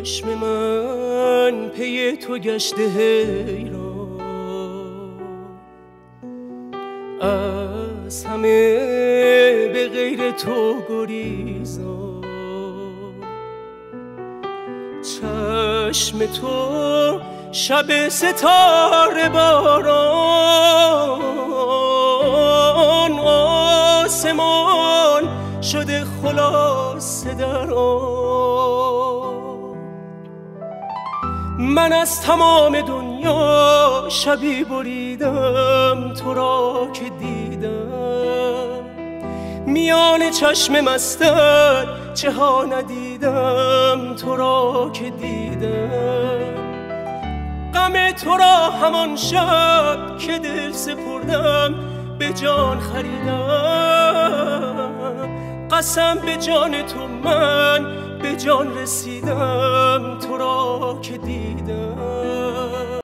چشم من پی تو گشته حیران، از همه به غیر تو گریزان. چشم تو شب ستاره باران، آسمان شده خلاصه در آن. من از تمام دنیا شبی بریدم تو را که دیدم، میان چشم مستت چه ها ندیدم تو را که دیدم. غم تو را همان شب که دل سپردم به جان خریدم، قسم به جان تو من به جان رسیدم تو را که دیدم.